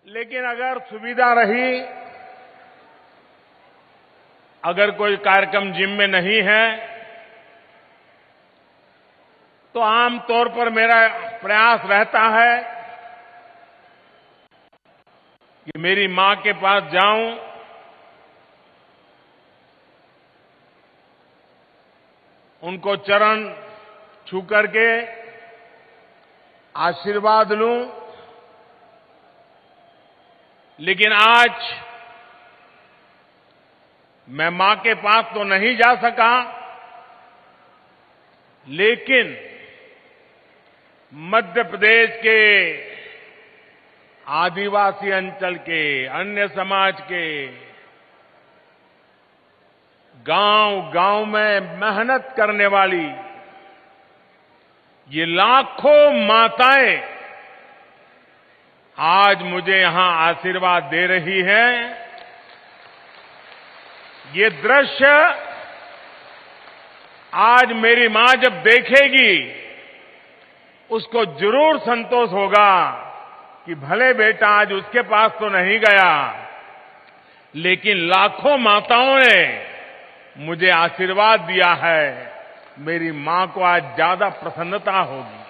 लेकिन अगर सुविधा रही, अगर कोई कार्यक्रम जिम में नहीं है, तो आमतौर पर मेरा प्रयास रहता है कि मेरी मां के पास जाऊं, उनको चरण छू करके आशीर्वाद लूं। लेकिन आज मैं मां के पास तो नहीं जा सका, लेकिन मध्य प्रदेश के आदिवासी अंचल के, अन्य समाज के गांव-गांव में मेहनत करने वाली ये लाखों माताएं आज मुझे यहां आशीर्वाद दे रही हैं। ये दृश्य आज मेरी मां जब देखेगी, उसको जरूर संतोष होगा कि भले बेटा आज उसके पास तो नहीं गया, लेकिन लाखों माताओं ने मुझे आशीर्वाद दिया है। मेरी मां को आज ज्यादा प्रसन्नता होगी।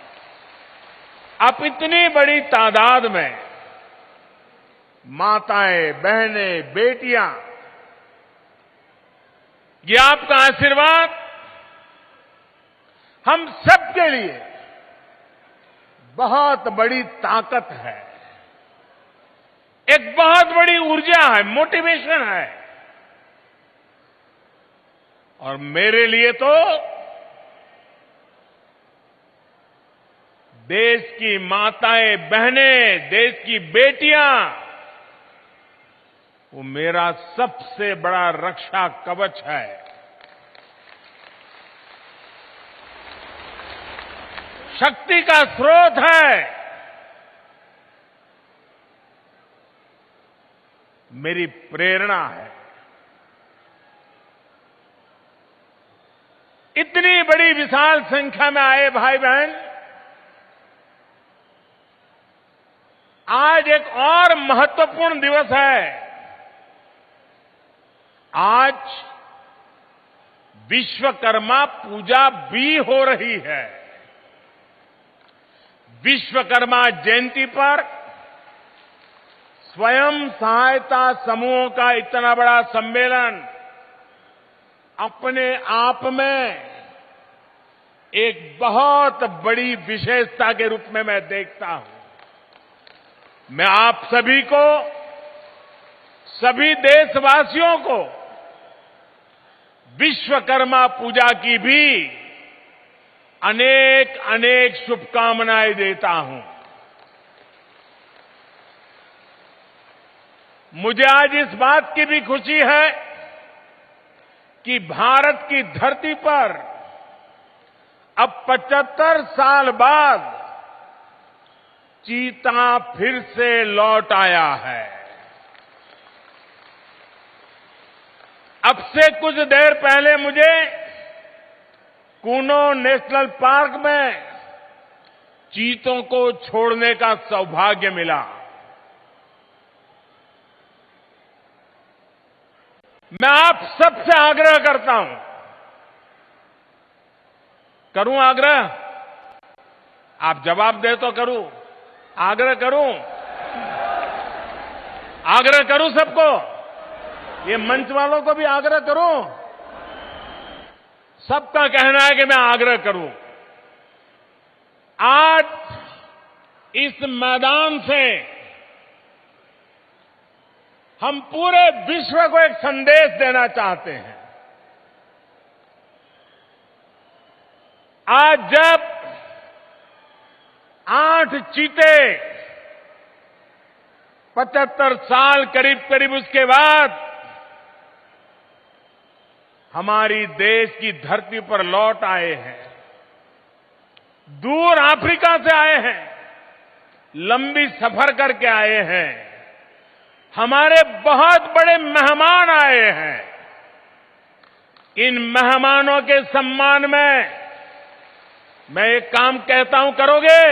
अब इतनी बड़ी तादाद में माताएं, बहनें, बेटियां, ये आपका आशीर्वाद हम सबके लिए बहुत बड़ी ताकत है, एक बहुत बड़ी ऊर्जा है, मोटिवेशन है। और मेरे लिए तो देश की माताएं, बहनें, देश की बेटियां, वो मेरा सबसे बड़ा रक्षा कवच है। शक्ति का स्रोत है। मेरी प्रेरणा है। इतनी बड़ी विशाल संख्या में आए भाई बहन, आज एक और महत्वपूर्ण दिवस है। आज विश्वकर्मा पूजा भी हो रही है। विश्वकर्मा जयंती पर स्वयं सहायता समूहों का इतना बड़ा सम्मेलन अपने आप में एक बहुत बड़ी विशेषता के रूप में मैं देखता हूं। मैं आप सभी को, सभी देशवासियों को विश्वकर्मा पूजा की भी अनेक अनेक शुभकामनाएं देता हूं। मुझे आज इस बात की भी खुशी है कि भारत की धरती पर अब 75 साल बाद चीता फिर से लौट आया है। अब से कुछ देर पहले मुझे कूनो नेशनल पार्क में चीतों को छोड़ने का सौभाग्य मिला। मैं आप सबसे आग्रह करता हूं, करूं आग्रह? आप जवाब दे तो करूं, आग्रह करूं, आग्रह करूं सबको, ये मंच वालों को भी आग्रह करूं। सबका कहना है कि मैं आग्रह करूं। आज इस मैदान से हम पूरे विश्व को एक संदेश देना चाहते हैं। आज जब 8 चीते 75 साल करीब करीब उसके बाद हमारी देश की धरती पर लौट आए हैं, दूर अफ्रीका से आए हैं, लंबी सफर करके आए हैं, हमारे बहुत बड़े मेहमान आए हैं। इन मेहमानों के सम्मान में मैं एक काम कहता हूं, करोगे?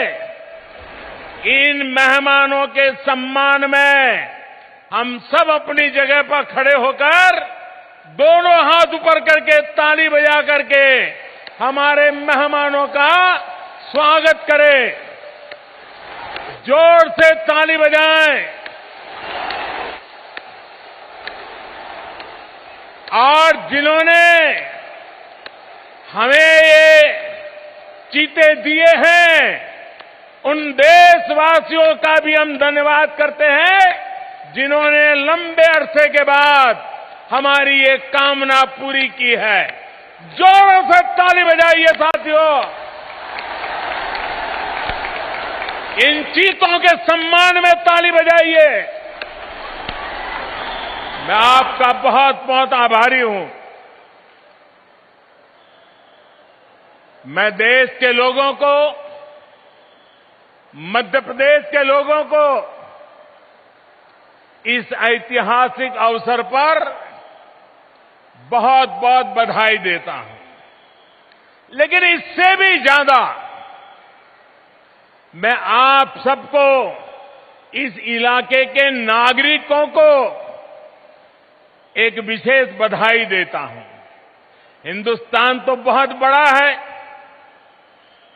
इन मेहमानों के सम्मान में हम सब अपनी जगह पर खड़े होकर दोनों हाथ ऊपर करके ताली बजा करके हमारे मेहमानों का स्वागत करें। जोर से ताली बजाएं और जिन्होंने हमें ये चीते दिए हैं उन देशवासियों का भी हम धन्यवाद करते हैं जिन्होंने लंबे अरसे के बाद हमारी ये कामना पूरी की है। जोरों से ताली बजाइए साथियों। इन चीतों के सम्मान में ताली बजाइए। मैं आपका बहुत बहुत आभारी हूं। मैं देश के लोगों को, मध्य प्रदेश के लोगों को इस ऐतिहासिक अवसर पर बहुत बहुत बधाई देता हूं। लेकिन इससे भी ज्यादा मैं आप सबको, इस इलाके के नागरिकों को एक विशेष बधाई देता हूं। हिंदुस्तान तो बहुत बड़ा है,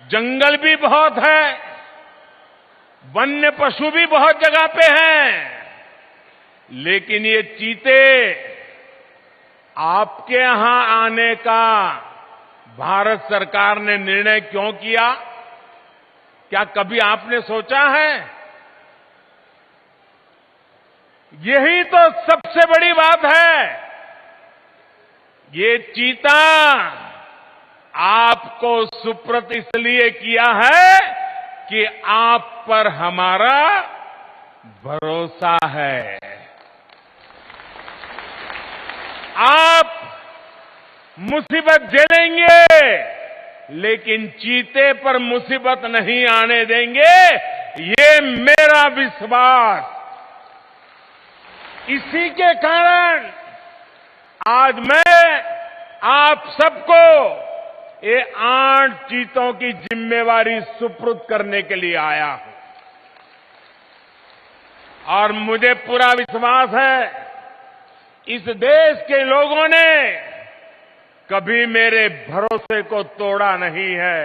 जंगल भी बहुत है, वन्य पशु भी बहुत जगह पे हैं, लेकिन ये चीते आपके यहां आने का भारत सरकार ने निर्णय क्यों किया? क्या कभी आपने सोचा है? यही तो सबसे बड़ी बात है। ये चीता आपको सुपुर्द इसलिए किया है कि आप पर हमारा भरोसा है। आप मुसीबत झेलेंगे लेकिन चीते पर मुसीबत नहीं आने देंगे, ये मेरा विश्वास। इसी के कारण आज मैं आप सबको ये 8 चीतों की जिम्मेवारी सुपुर्द करने के लिए आया हूं। और मुझे पूरा विश्वास है इस देश के लोगों ने कभी मेरे भरोसे को तोड़ा नहीं है।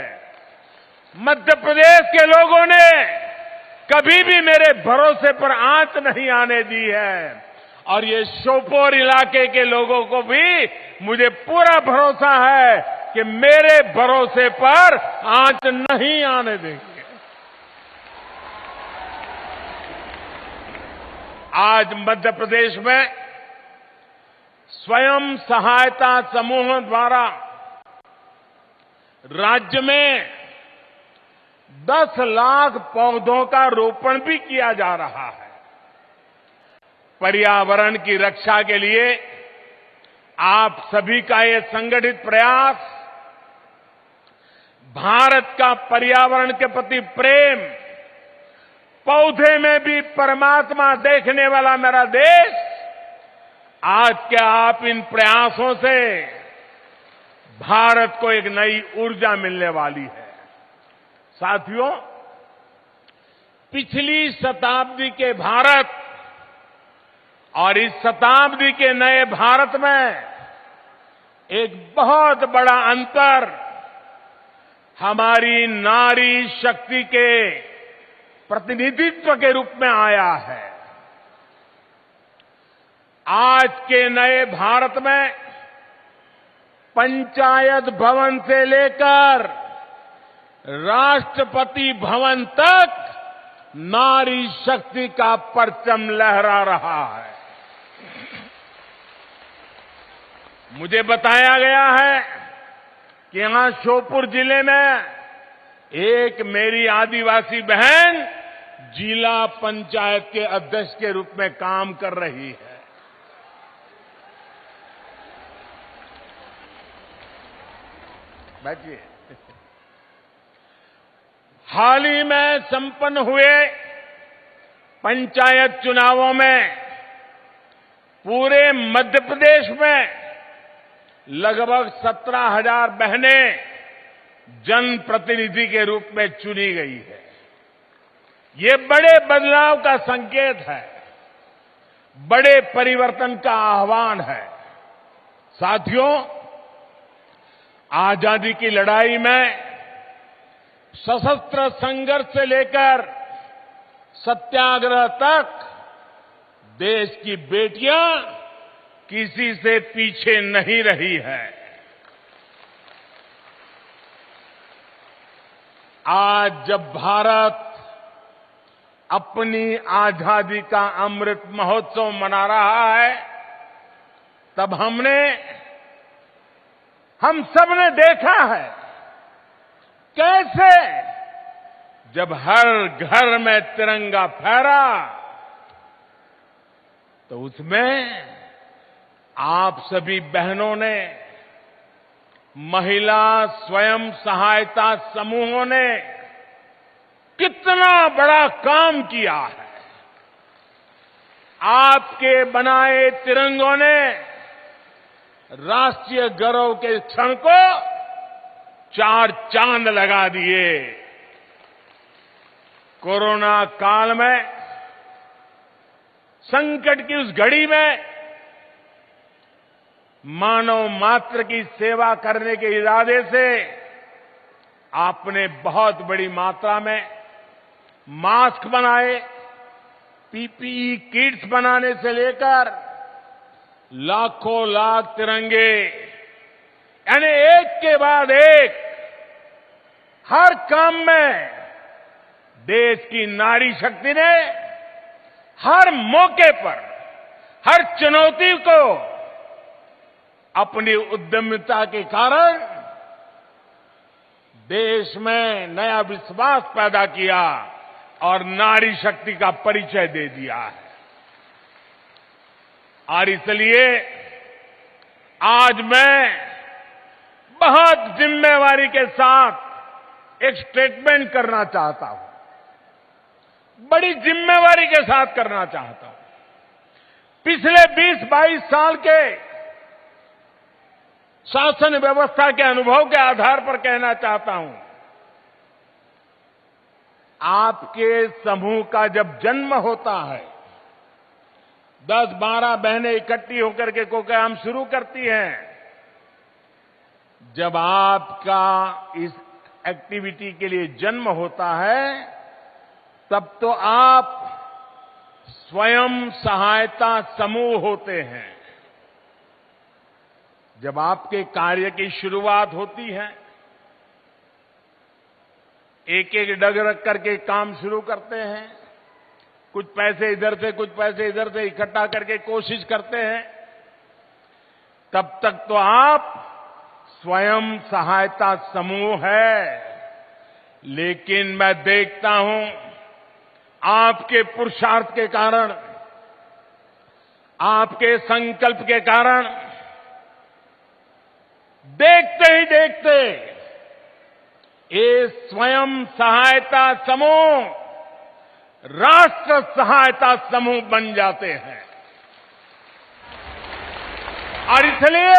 मध्य प्रदेश के लोगों ने कभी भी मेरे भरोसे पर आंच नहीं आने दी है। और ये श्योपुर इलाके के लोगों को भी मुझे पूरा भरोसा है कि मेरे भरोसे पर आंच नहीं आने देंगे। आज मध्य प्रदेश में स्वयं सहायता समूहों द्वारा राज्य में 10 लाख पौधों का रोपण भी किया जा रहा है। पर्यावरण की रक्षा के लिए आप सभी का ये संगठित प्रयास, भारत का पर्यावरण के प्रति प्रेम, पौधे में भी परमात्मा देखने वाला मेरा देश, आज के आप इन प्रयासों से भारत को एक नई ऊर्जा मिलने वाली है। साथियों, पिछली शताब्दी के भारत और इस शताब्दी के नए भारत में एक बहुत बड़ा अंतर हमारी नारी शक्ति के प्रतिनिधित्व के रूप में आया है। आज के नए भारत में पंचायत भवन से लेकर राष्ट्रपति भवन तक नारी शक्ति का परचम लहरा रहा है। मुझे बताया गया है कि यहां श्योपुर जिले में एक मेरी आदिवासी बहन जिला पंचायत के अध्यक्ष के रूप में काम कर रही है। बैठिए। हाल ही में संपन्न हुए पंचायत चुनावों में पूरे मध्य प्रदेश में लगभग 17,000 बहनें जनप्रतिनिधि के रूप में चुनी गई है। ये बड़े बदलाव का संकेत है, बड़े परिवर्तन का आह्वान है। साथियों, आजादी की लड़ाई में सशस्त्र संघर्ष से लेकर सत्याग्रह तक देश की बेटियां किसी से पीछे नहीं रही है। आज जब भारत अपनी आजादी का अमृत महोत्सव मना रहा है, तब हम सबने देखा है कैसे जब हर घर में तिरंगा फहरा तो उसमें आप सभी बहनों ने, महिला स्वयं सहायता समूहों ने कितना बड़ा काम किया है। आपके बनाए तिरंगों ने राष्ट्रीय गौरव के क्षण को चार चांद लगा दिए। कोरोना काल में, संकट की उस घड़ी में मानव मात्र की सेवा करने के इरादे से आपने बहुत बड़ी मात्रा में मास्क बनाए, पीपीई किट्स बनाने से लेकर लाखों लाख तिरंगे, यानी एक के बाद एक हर काम में देश की नारी शक्ति ने हर मौके पर, हर चुनौती को अपनी उद्यमिता के कारण देश में नया विश्वास पैदा किया और नारी शक्ति का परिचय दे दिया है। और इसलिए आज मैं बहुत जिम्मेवारी के साथ एक स्टेटमेंट करना चाहता हूं, बड़ी जिम्मेवारी के साथ करना चाहता हूं। पिछले 20-22 साल के शासन व्यवस्था के अनुभव के आधार पर कहना चाहता हूं, आपके समूह का जब जन्म होता है, 10-12 बहनें इकट्ठी होकर के कोई काम शुरू करती हैं। जब आपका इस एक्टिविटी के लिए जन्म होता है, तब तो आप स्वयं सहायता समूह होते हैं। जब आपके कार्य की शुरुआत होती है, एक एक डग रख करके काम शुरू करते हैं, कुछ पैसे इधर से कुछ पैसे इधर से इकट्ठा करके कोशिश करते हैं, तब तक तो आप स्वयं सहायता समूह है। लेकिन मैं देखता हूं आपके पुरुषार्थ के कारण, आपके संकल्प के कारण, देखते ही देखते ये स्वयं सहायता समूह राष्ट्र सहायता समूह बन जाते हैं। और इसलिए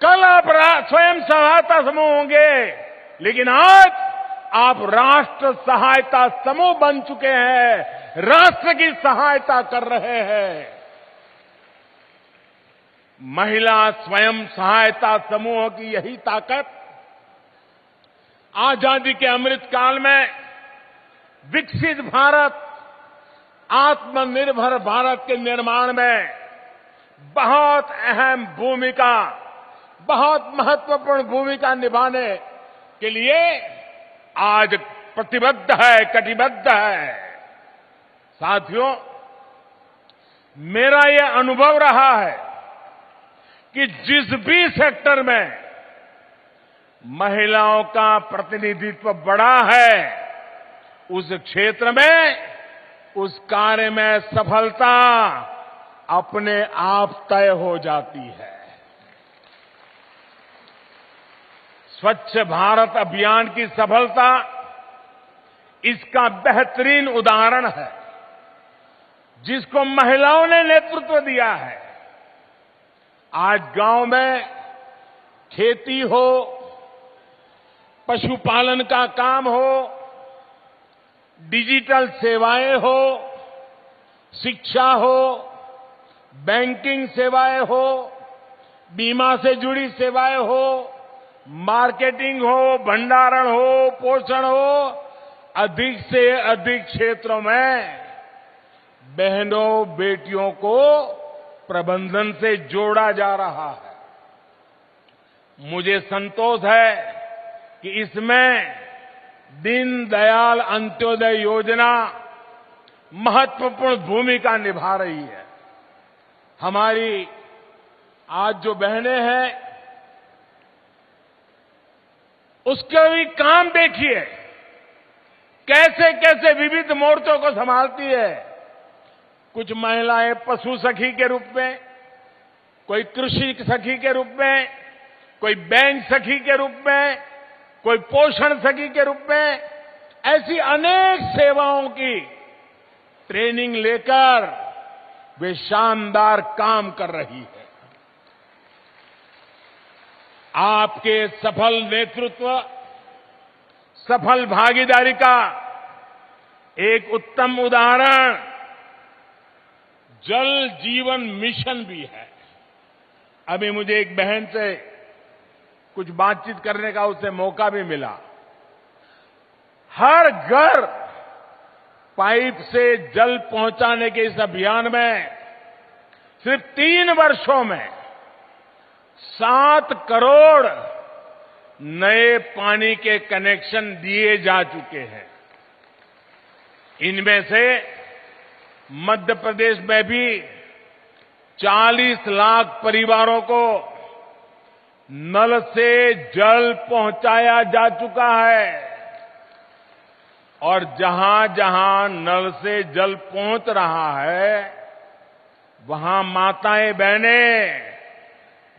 कल आप स्वयं सहायता समूह होंगे, लेकिन आज आप राष्ट्र सहायता समूह बन चुके हैं, राष्ट्र की सहायता कर रहे हैं। महिला स्वयं सहायता समूह की यही ताकत आजादी के अमृत काल में विकसित भारत, आत्मनिर्भर भारत के निर्माण में बहुत अहम भूमिका, बहुत महत्वपूर्ण भूमिका निभाने के लिए आज प्रतिबद्ध है, कटिबद्ध है। साथियों, मेरा यह अनुभव रहा है कि जिस भी सेक्टर में महिलाओं का प्रतिनिधित्व बढ़ा है, उस क्षेत्र में, उस कार्य में सफलता अपने आप तय हो जाती है। स्वच्छ भारत अभियान की सफलता इसका बेहतरीन उदाहरण है, जिसको महिलाओं ने नेतृत्व दिया है। आज गांव में खेती हो, पशुपालन का काम हो, डिजिटल सेवाएं हो, शिक्षा हो, बैंकिंग सेवाएं हो, बीमा से जुड़ी सेवाएं हो, मार्केटिंग हो, भंडारण हो, पोषण हो, अधिक से अधिक क्षेत्रों में बहनों बेटियों को प्रबंधन से जोड़ा जा रहा है। मुझे संतोष है कि इसमें दीनदयाल अंत्योदय योजना महत्वपूर्ण भूमिका निभा रही है। हमारी आज जो बहनें हैं, उसके भी काम देखिए, कैसे कैसे विविध मोर्चों को संभालती है। कुछ महिलाएं पशु सखी के रूप में, कोई कृषि सखी के रूप में, कोई बैंक सखी के रूप में, कोई पोषण सखी के रूप में, ऐसी अनेक सेवाओं की ट्रेनिंग लेकर वे शानदार काम कर रही है। आपके सफल नेतृत्व, सफल भागीदारी का एक उत्तम उदाहरण जल जीवन मिशन भी है। अभी मुझे एक बहन से कुछ बातचीत करने का उससे मौका भी मिला। हर घर पाइप से जल पहुंचाने के इस अभियान में सिर्फ 3 वर्षों में 7 करोड़ नए पानी के कनेक्शन दिए जा चुके हैं। इनमें से मध्य प्रदेश में भी 40 लाख परिवारों को नल से जल पहुंचाया जा चुका है। और जहां जहां नल से जल पहुंच रहा है, वहां माताएं बहनें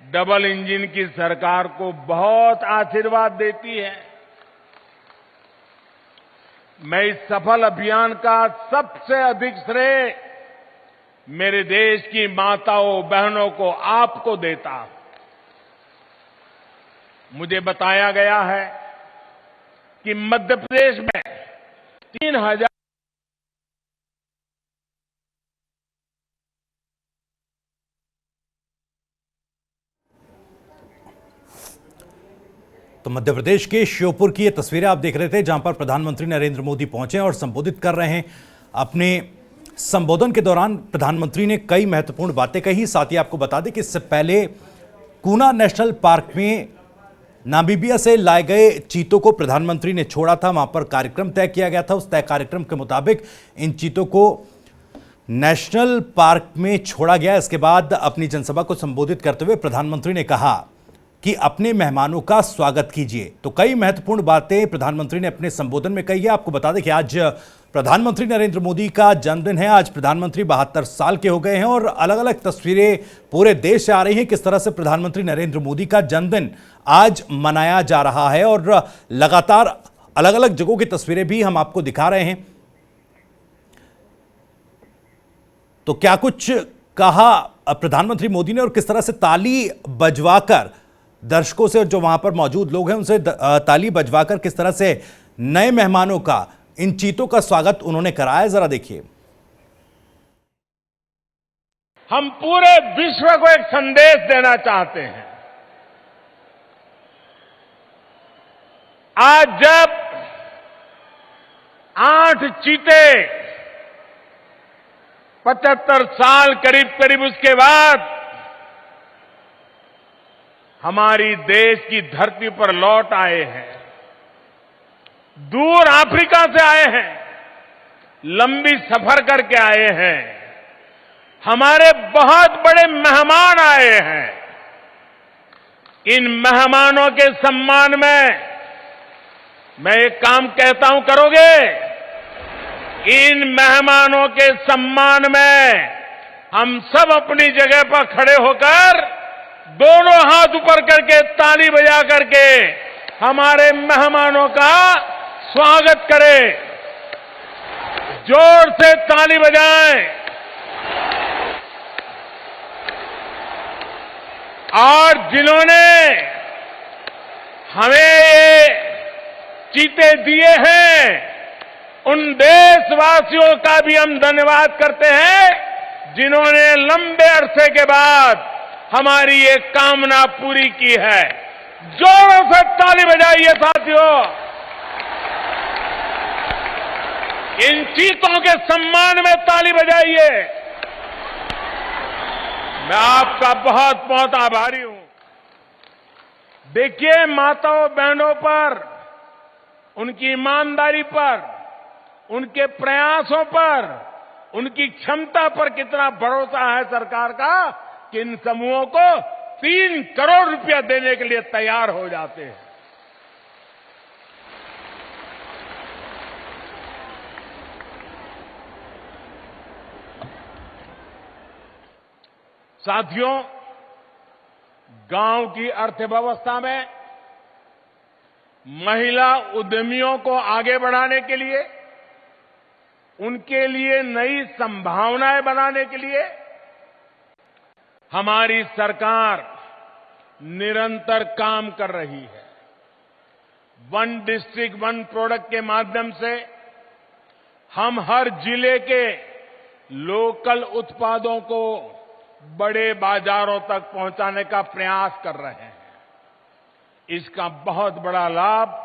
डबल इंजन की सरकार को बहुत आशीर्वाद देती है। मैं इस सफल अभियान का सबसे अधिक श्रेय मेरे देश की माताओं बहनों को, आपको देता हूं। मुझे बताया गया है कि मध्य प्रदेश में 3000 तो मध्य प्रदेश के श्योपुर की ये तस्वीरें आप देख रहे थे, जहां पर प्रधानमंत्री नरेंद्र मोदी पहुंचे और संबोधित कर रहे हैं। अपने संबोधन के दौरान प्रधानमंत्री ने कई महत्वपूर्ण बातें कही। साथ ही आपको बता दें कि इससे पहले कूना नेशनल पार्क में नामीबिया से लाए गए चीतों को प्रधानमंत्री ने छोड़ा था। वहां पर कार्यक्रम तय किया गया था। उस तय कार्यक्रम के मुताबिक इन चीतों को नेशनल पार्क में छोड़ा गया। इसके बाद अपनी जनसभा को संबोधित करते हुए प्रधानमंत्री ने कहा कि अपने मेहमानों का स्वागत कीजिए। तो कई महत्वपूर्ण बातें प्रधानमंत्री ने अपने संबोधन में कही है। आपको बता दें कि आज प्रधानमंत्री नरेंद्र मोदी का जन्मदिन है। आज प्रधानमंत्री 72 साल के हो गए हैं और अलग अलग तस्वीरें पूरे देश से आ रही हैं किस तरह से प्रधानमंत्री नरेंद्र मोदी का जन्मदिन आज मनाया जा रहा है। और लगातार अलग अलग जगहों की तस्वीरें भी हम आपको दिखा रहे हैं। तो क्या कुछ कहा प्रधानमंत्री मोदी ने और किस तरह से ताली बजवाकर दर्शकों से, जो वहां पर मौजूद लोग हैं उनसे ताली बजवाकर किस तरह से नए मेहमानों का, इन चीतों का स्वागत उन्होंने कराया, जरा देखिए। हम पूरे विश्व को एक संदेश देना चाहते हैं। आज जब 8 चीते 75 साल करीब करीब उसके बाद हमारी देश की धरती पर लौट आए हैं, दूर अफ्रीका से आए हैं, लंबी सफर करके आए हैं, हमारे बहुत बड़े मेहमान आए हैं। इन मेहमानों के सम्मान में मैं एक काम कहता हूं, करोगे? इन मेहमानों के सम्मान में हम सब अपनी जगह पर खड़े होकर दोनों हाथ ऊपर करके ताली बजा करके हमारे मेहमानों का स्वागत करें। जोर से ताली बजाएं। और जिन्होंने हमें ये चीते दिए हैं, उन देशवासियों का भी हम धन्यवाद करते हैं जिन्होंने लंबे अरसे के बाद हमारी ये कामना पूरी की है। जोरों से ताली बजाइए साथियों। इन चीतों के सम्मान में ताली बजाइए। मैं आपका बहुत बहुत आभारी हूं। देखिए, माताओं बहनों पर, उनकी ईमानदारी पर, उनके प्रयासों पर, उनकी क्षमता पर कितना भरोसा है सरकार का कि इन समूहों को 3 करोड़ रुपया देने के लिए तैयार हो जाते हैं। साथियों, गांव की अर्थव्यवस्था में महिला उद्यमियों को आगे बढ़ाने के लिए, उनके लिए नई संभावनाएं बनाने के लिए हमारी सरकार निरंतर काम कर रही है। वन डिस्ट्रिक्ट वन प्रोडक्ट के माध्यम से हम हर जिले के लोकल उत्पादों को बड़े बाजारों तक पहुंचाने का प्रयास कर रहे हैं। इसका बहुत बड़ा लाभ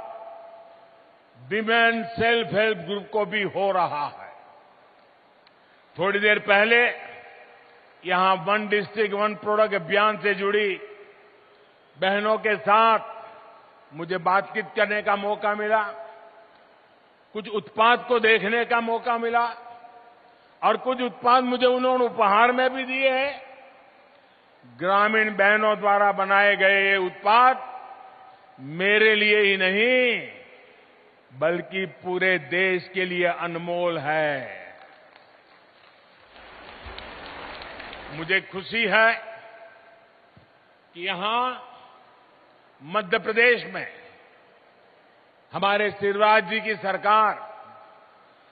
विमेन सेल्फ हेल्प ग्रुप को भी हो रहा है। थोड़ी देर पहले यहां वन डिस्ट्रिक्ट वन प्रोडक्ट अभियान से जुड़ी बहनों के साथ मुझे बातचीत करने का मौका मिला, कुछ उत्पाद को देखने का मौका मिला और कुछ उत्पाद मुझे उन्होंने उपहार में भी दिए हैं। ग्रामीण बहनों द्वारा बनाए गए ये उत्पाद मेरे लिए ही नहीं बल्कि पूरे देश के लिए अनमोल है। मुझे खुशी है कि यहां मध्य प्रदेश में हमारे शिवराज जी की सरकार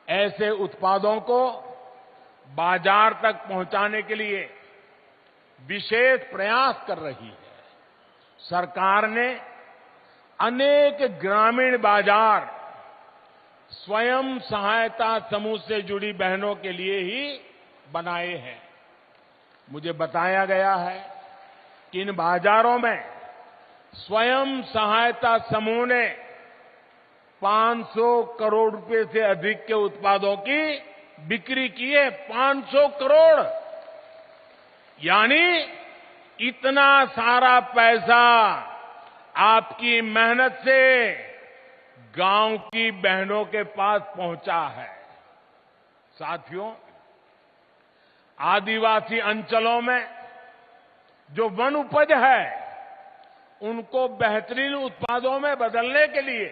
ऐसे उत्पादों को बाजार तक पहुंचाने के लिए विशेष प्रयास कर रही है। सरकार ने अनेक ग्रामीण बाजार स्वयं सहायता समूह से जुड़ी बहनों के लिए ही बनाए हैं। मुझे बताया गया है कि इन बाजारों में स्वयं सहायता समूह ने 500 करोड़ रुपए से अधिक के उत्पादों की बिक्री की है। 500 करोड़, यानी इतना सारा पैसा आपकी मेहनत से गांव की बहनों के पास पहुंचा है। साथियों, आदिवासी अंचलों में जो वन उपज है उनको बेहतरीन उत्पादों में बदलने के लिए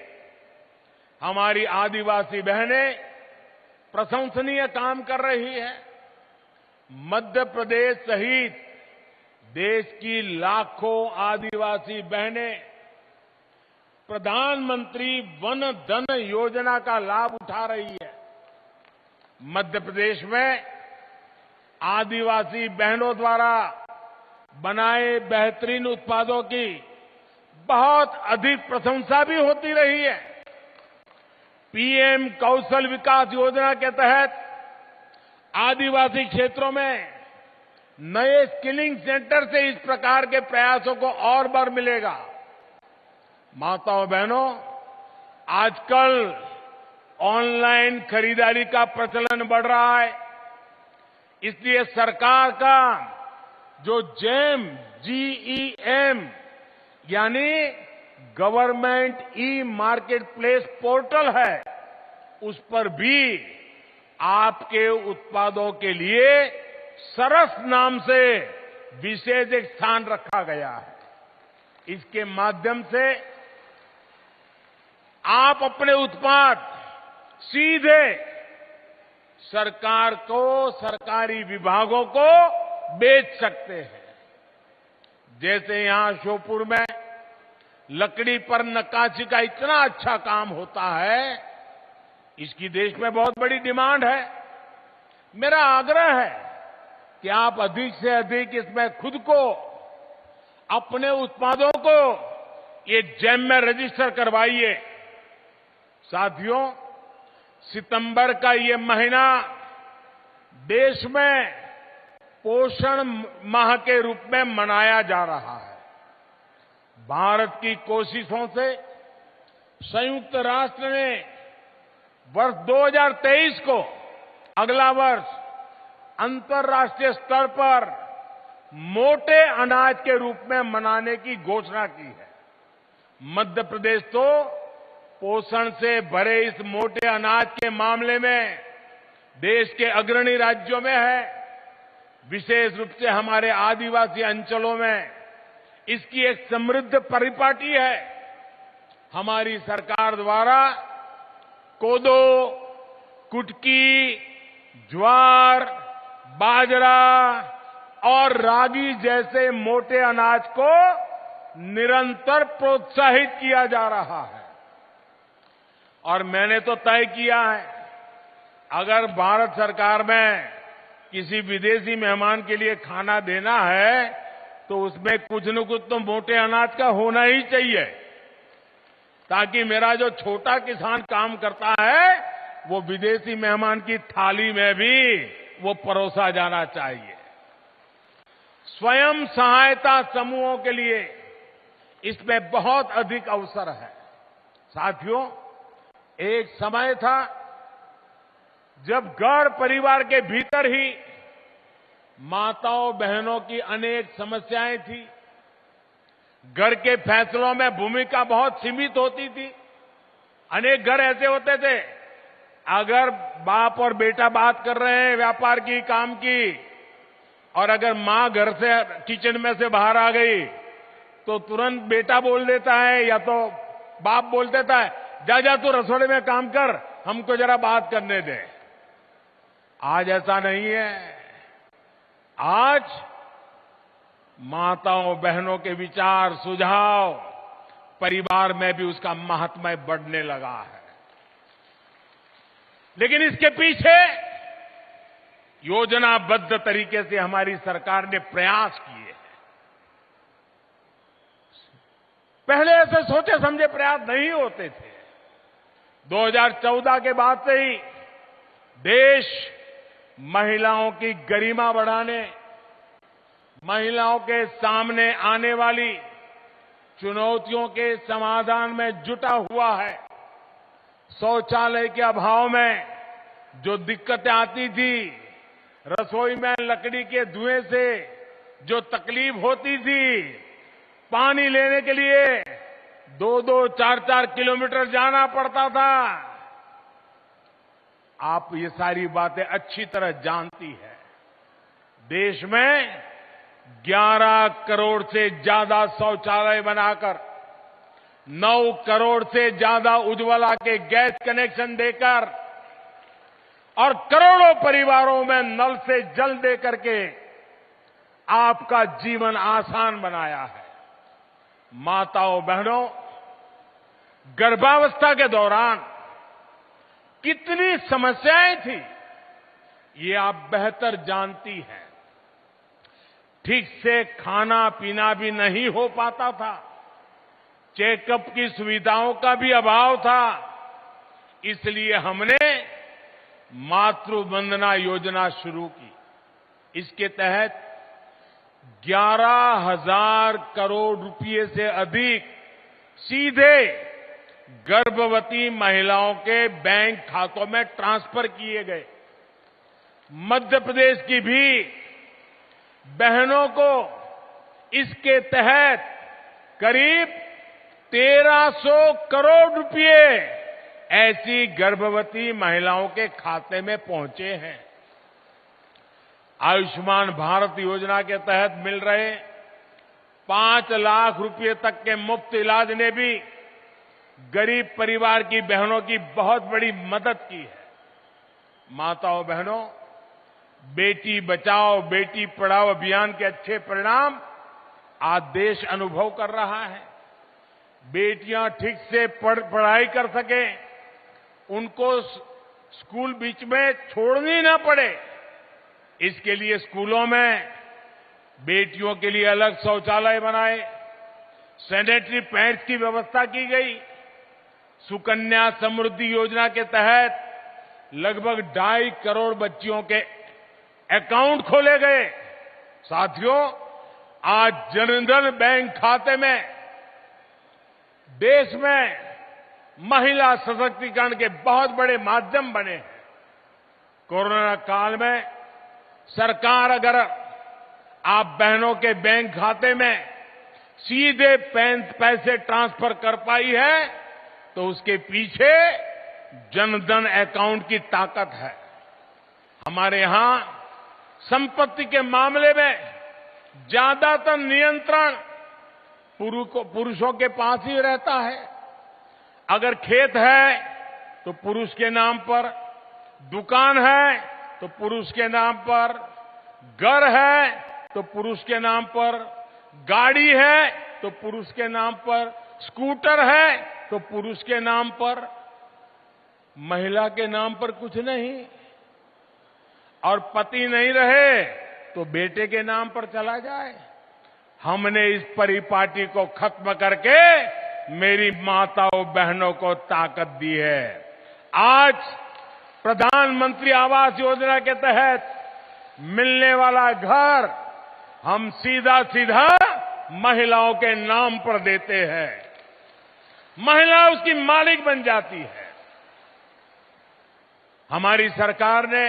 हमारी आदिवासी बहनें प्रशंसनीय काम कर रही है। मध्य प्रदेश सहित देश की लाखों आदिवासी बहनें प्रधानमंत्री वन धन योजना का लाभ उठा रही है। मध्य प्रदेश में आदिवासी बहनों द्वारा बनाए बेहतरीन उत्पादों की बहुत अधिक प्रशंसा भी होती रही है। पीएम कौशल विकास योजना के तहत आदिवासी क्षेत्रों में नए स्किलिंग सेंटर से इस प्रकार के प्रयासों को और बल मिलेगा। माताओं बहनों, आजकल ऑनलाइन खरीदारी का प्रचलन बढ़ रहा है, इसलिए सरकार का जो GEM यानी government e market place portal है, उस पर भी आपके उत्पादों के लिए सरस नाम से विशेष एक स्थान रखा गया है। इसके माध्यम से आप अपने उत्पाद सीधे सरकार को, सरकारी विभागों को बेच सकते हैं। जैसे यहां श्योपुर में लकड़ी पर नक्काशी का इतना अच्छा काम होता है, इसकी देश में बहुत बड़ी डिमांड है। मेरा आग्रह है कि आप अधिक से अधिक इसमें खुद को, अपने उत्पादों को ये जेम में रजिस्टर करवाइए। साथियों, सितंबर का ये महीना देश में पोषण माह के रूप में मनाया जा रहा है। भारत की कोशिशों से संयुक्त राष्ट्र ने वर्ष 2023 को अगला वर्ष अंतर्राष्ट्रीय स्तर पर मोटे अनाज के रूप में मनाने की घोषणा की है। मध्य प्रदेश तो पोषण से भरे इस मोटे अनाज के मामले में देश के अग्रणी राज्यों में है। विशेष रूप से हमारे आदिवासी अंचलों में इसकी एक समृद्ध परिपाटी है। हमारी सरकार द्वारा कोदो, कुटकी, ज्वार, बाजरा और रागी जैसे मोटे अनाज को निरंतर प्रोत्साहित किया जा रहा है। और मैंने तो तय किया है, अगर भारत सरकार में किसी विदेशी मेहमान के लिए खाना देना है तो उसमें कुछ न कुछ तो मोटे अनाज का होना ही चाहिए, ताकि मेरा जो छोटा किसान काम करता है वो विदेशी मेहमान की थाली में भी वो परोसा जाना चाहिए। स्वयं सहायता समूहों के लिए इसमें बहुत अधिक अवसर है। साथियों, एक समय था जब घर परिवार के भीतर ही माताओं बहनों की अनेक समस्याएं थी। घर के फैसलों में भूमिका बहुत सीमित होती थी। अनेक घर ऐसे होते थे, अगर बाप और बेटा बात कर रहे हैं व्यापार की, काम की, और अगर मां घर से किचन में से बाहर आ गई तो तुरंत बेटा बोल देता है या तो बाप बोल देता है, जा जा तू रसोड़े में काम कर, हमको जरा बात करने दे। आज ऐसा नहीं है। आज माताओं बहनों के विचार, सुझाव परिवार में भी उसका महात्म्य बढ़ने लगा है। लेकिन इसके पीछे योजनाबद्ध तरीके से हमारी सरकार ने प्रयास किए हैं। पहले ऐसे सोचे समझे प्रयास नहीं होते थे। 2014 के बाद से ही देश महिलाओं की गरिमा बढ़ाने, महिलाओं के सामने आने वाली चुनौतियों के समाधान में जुटा हुआ है। शौचालय के अभाव में जो दिक्कतें आती थी, रसोई में लकड़ी के धुएं से जो तकलीफ होती थी, पानी लेने के लिए 2-2, 4-4 किलोमीटर जाना पड़ता था, आप ये सारी बातें अच्छी तरह जानती हैं। देश में 11 करोड़ से ज्यादा शौचालय बनाकर, 9 करोड़ से ज्यादा उज्ज्वला के गैस कनेक्शन देकर और करोड़ों परिवारों में नल से जल दे करके आपका जीवन आसान बनाया है। माताओं बहनों, गर्भावस्था के दौरान कितनी समस्याएं थी ये आप बेहतर जानती हैं। ठीक से खाना पीना भी नहीं हो पाता था, चेकअप की सुविधाओं का भी अभाव था। इसलिए हमने मातृ वंदना योजना शुरू की। इसके तहत 11,000 करोड़ रुपए से अधिक सीधे गर्भवती महिलाओं के बैंक खातों में ट्रांसफर किए गए। मध्य प्रदेश की भी बहनों को इसके तहत करीब 1,300 करोड़ रुपए ऐसी गर्भवती महिलाओं के खाते में पहुंचे हैं। आयुष्मान भारत योजना के तहत मिल रहे 5 लाख रुपए तक के मुफ्त इलाज ने भी गरीब परिवार की बहनों की बहुत बड़ी मदद की है। माताओं बहनों, बेटी बचाओ बेटी पढ़ाओ अभियान के अच्छे परिणाम आज देश अनुभव कर रहा है। बेटियां ठीक से पढ़ाई कर सकें, उनको स्कूल बीच में छोड़नी ना पड़े, इसके लिए स्कूलों में बेटियों के लिए अलग शौचालय बनाए, सैनिटरी पैड्स की व्यवस्था की गई। सुकन्या समृद्धि योजना के तहत लगभग 2.5 करोड़ बच्चियों के अकाउंट खोले गए। साथियों, आज जनधन बैंक खाते में देश में महिला सशक्तिकरण के बहुत बड़े माध्यम बने हैं। कोरोना काल में सरकार अगर आप बहनों के बैंक खाते में सीधे पैसे ट्रांसफर कर पाई है तो उसके पीछे जनधन अकाउंट की ताकत है। हमारे यहां संपत्ति के मामले में ज्यादातर नियंत्रण पुरुषों के पास ही रहता है। अगर खेत है तो पुरुष के नाम पर, दुकान है तो पुरुष के नाम पर, घर है तो पुरुष के नाम पर, गाड़ी है तो पुरुष के नाम पर, स्कूटर है तो पुरुष के नाम पर, महिला के नाम पर कुछ नहीं। और पति नहीं रहे तो बेटे के नाम पर चला जाए। हमने इस परिपाटी को खत्म करके मेरी माताओं बहनों को ताकत दी है। आज प्रधानमंत्री आवास योजना के तहत मिलने वाला घर हम सीधा सीधा महिलाओं के नाम पर देते हैं। महिला उसकी मालिक बन जाती है। हमारी सरकार ने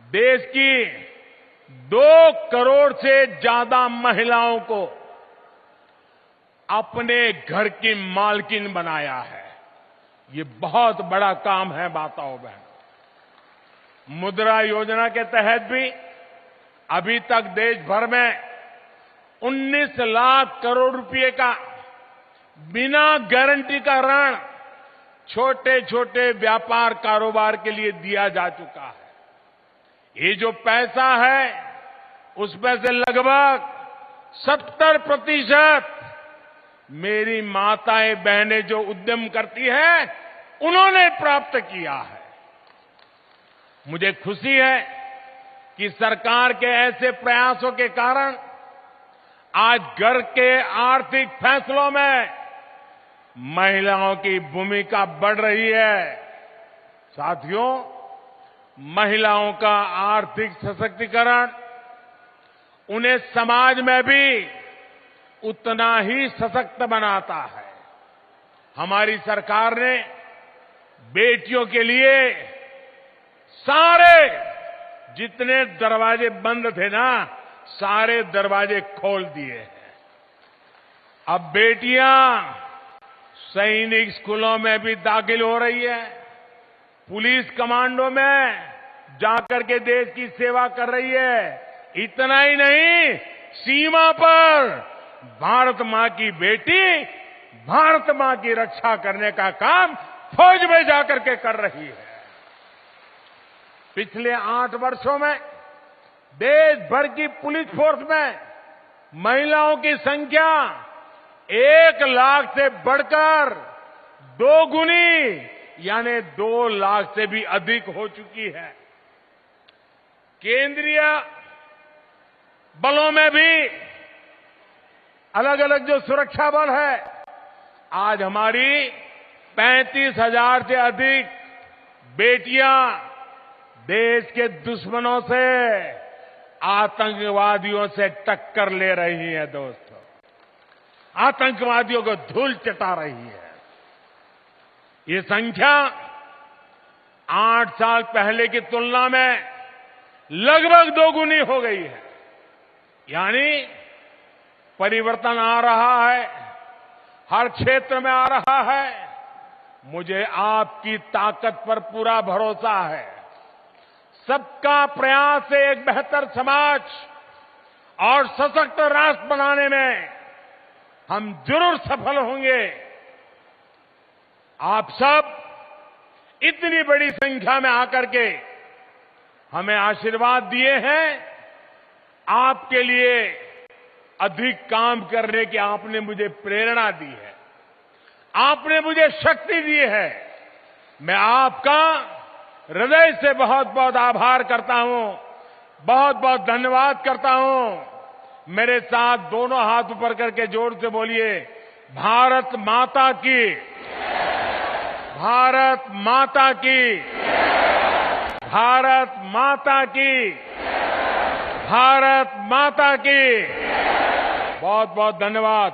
देश की 2 करोड़ से ज्यादा महिलाओं को अपने घर की मालकिन बनाया है। ये बहुत बड़ा काम है माताओं बहनों। मुद्रा योजना के तहत भी अभी तक देश भर में 19 लाख करोड़ रुपए का बिना गारंटी का ऋण छोटे छोटे व्यापार कारोबार के लिए दिया जा चुका है। ये जो पैसा है उसमें से लगभग 70% मेरी माताएं बहनें जो उद्यम करती हैं उन्होंने प्राप्त किया है। मुझे खुशी है कि सरकार के ऐसे प्रयासों के कारण आज घर के आर्थिक फैसलों में महिलाओं की भूमिका बढ़ रही है। साथियों, महिलाओं का आर्थिक सशक्तिकरण उन्हें समाज में भी उतना ही सशक्त बनाता है। हमारी सरकार ने बेटियों के लिए सारे जितने दरवाजे बंद थे ना, सारे दरवाजे खोल दिए हैं। अब बेटियां सैनिक स्कूलों में भी दाखिल हो रही है, पुलिस कमांडो में जाकर के देश की सेवा कर रही है। इतना ही नहीं, सीमा पर भारत मां की बेटी भारत मां की रक्षा करने का काम फौज में जाकर के कर रही है। पिछले 8 वर्षों में देश भर की पुलिस फोर्स में महिलाओं की संख्या 1 लाख से बढ़कर 2 गुनी यानी 2 लाख से भी अधिक हो चुकी है। केंद्रीय बलों में भी अलग अलग जो सुरक्षा बल है, आज हमारी 35,000 से अधिक बेटियां देश के दुश्मनों से, आतंकवादियों से टक्कर ले रही हैं। दोस्तों, आतंकवादियों को धूल चटा रही है। ये संख्या 8 साल पहले की तुलना में लगभग 2 गुनी हो गई है। यानी परिवर्तन आ रहा है, हर क्षेत्र में आ रहा है। मुझे आपकी ताकत पर पूरा भरोसा है। सबका प्रयास से एक बेहतर समाज और सशक्त राष्ट्र बनाने में हम जरूर सफल होंगे। आप सब इतनी बड़ी संख्या में आकर के हमें आशीर्वाद दिए हैं। आपके लिए अधिक काम करने की आपने मुझे प्रेरणा दी है, आपने मुझे शक्ति दी है। मैं आपका हृदय से बहुत बहुत आभार करता हूं, बहुत बहुत धन्यवाद करता हूं। मेरे साथ दोनों हाथ ऊपर करके जोर से बोलिए, भारत माता की, भारत माता की। भारत माता की, भारत माता की। बहुत बहुत धन्यवाद।